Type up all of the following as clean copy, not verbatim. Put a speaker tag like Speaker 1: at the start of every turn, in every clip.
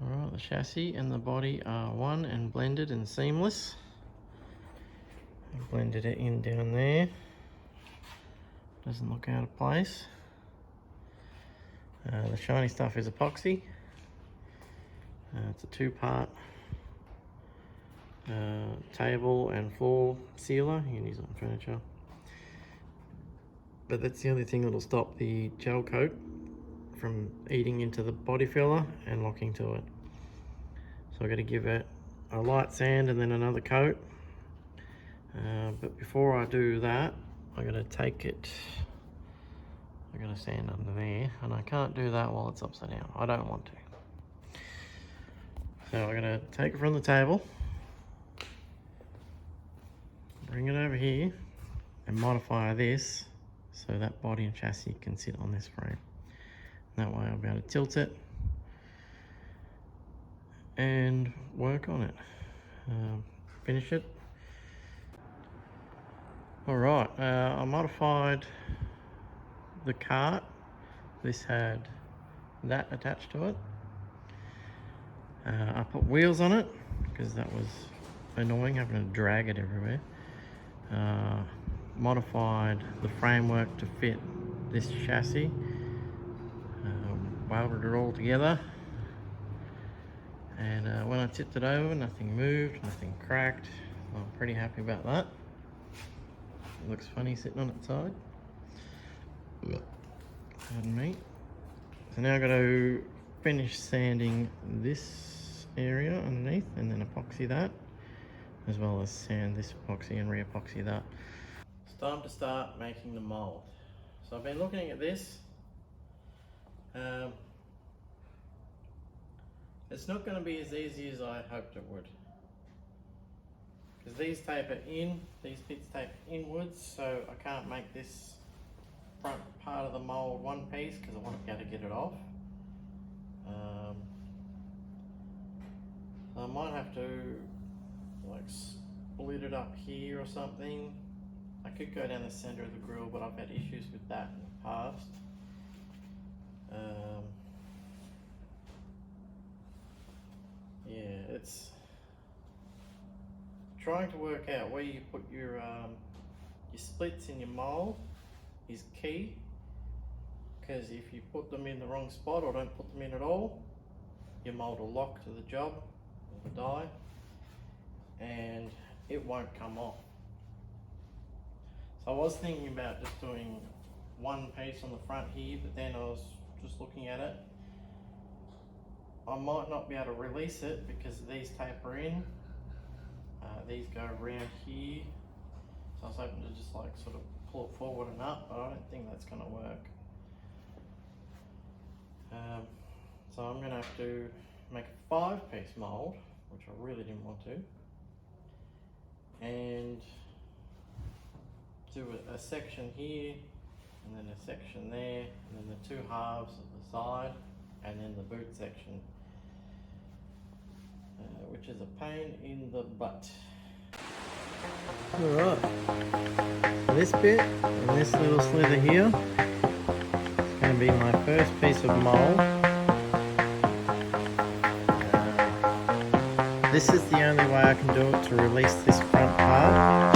Speaker 1: Alright, the chassis and the body are one and blended and seamless. I blended it in down there. Doesn't look out of place. The shiny stuff is epoxy. It's a two-part table and floor sealer. You can use it on furniture. But that's the only thing that'll stop the gel coat from eating into the body filler and locking to it. So I've got to give it a light sand and then another coat. But before I do that, I'm going to take it, I'm going to sand under there, and I can't do that while it's upside down. I don't want to. So I'm going to take it from the table, bring it over here, and modify this so that body and chassis can sit on this frame. That way I'll be able to tilt it and work on it, finish it. Alright, I modified the cart. This had that attached to it. I put wheels on it because that was annoying having to drag it everywhere. Modified the framework to fit this chassis. Welded it all together, and when I tipped it over, nothing moved, nothing cracked. I'm pretty happy about that. It looks funny sitting on its side. Pardon me. So now I've got to finish sanding this area underneath and then epoxy that, as well as sand this epoxy and re-epoxy that. It's time to start making the mold. So I've been looking at this. It's not going to be as easy as I hoped it would, because these taper in, these bits taper inwards, so I can't make this front part of the mold one piece because I want to be able to get it off. So I might have to like split it up here or something. I could go down the center of the grill, but I've had issues with that in the past. Yeah, it's trying to work out where you put your splits in your mold is key, because if you put them in the wrong spot or don't put them in at all, your mold will lock to the job of the die and it won't come off. So I was thinking about just doing one piece on the front here, but then I was just looking at it. I might not be able to release it because these taper in. These go around here. So I was hoping to just like sort of pull it forward and up, but I don't think that's going to work. So I'm going to have to make a 5-piece mold, which I really didn't want to, and do a section here, and then a section there, and then the 2 halves of the side, and then the boot section, which is a pain in the butt. Alright, so this bit and this little slither here is going to be my first piece of mold. This is the only way I can do it to release this front part.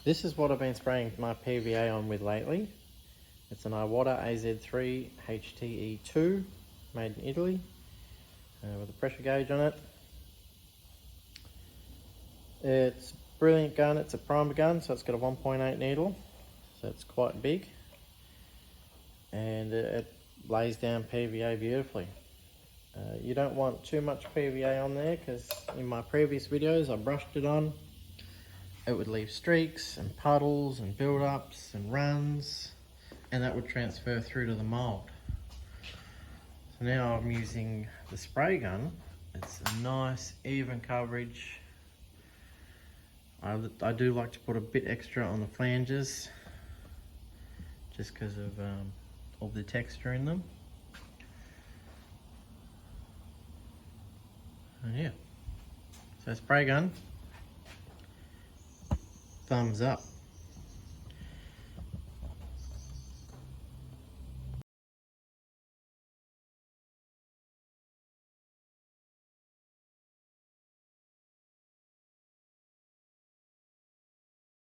Speaker 1: This is what I've been spraying my PVA on with lately. It's an Iwata AZ3 HTE2 made in Italy with a pressure gauge on it. It's a brilliant gun. It's a primer gun, so it's got a 1.8 needle, so it's quite big, and it lays down PVA beautifully. You don't want too much PVA on there, because in my previous videos I brushed it on. It would leave streaks and puddles and build-ups and runs, and that would transfer through to the mold. So now I'm using the spray gun. It's a nice even coverage. I do like to put a bit extra on the flanges, just because of the texture in them. And yeah, so spray gun, thumbs up.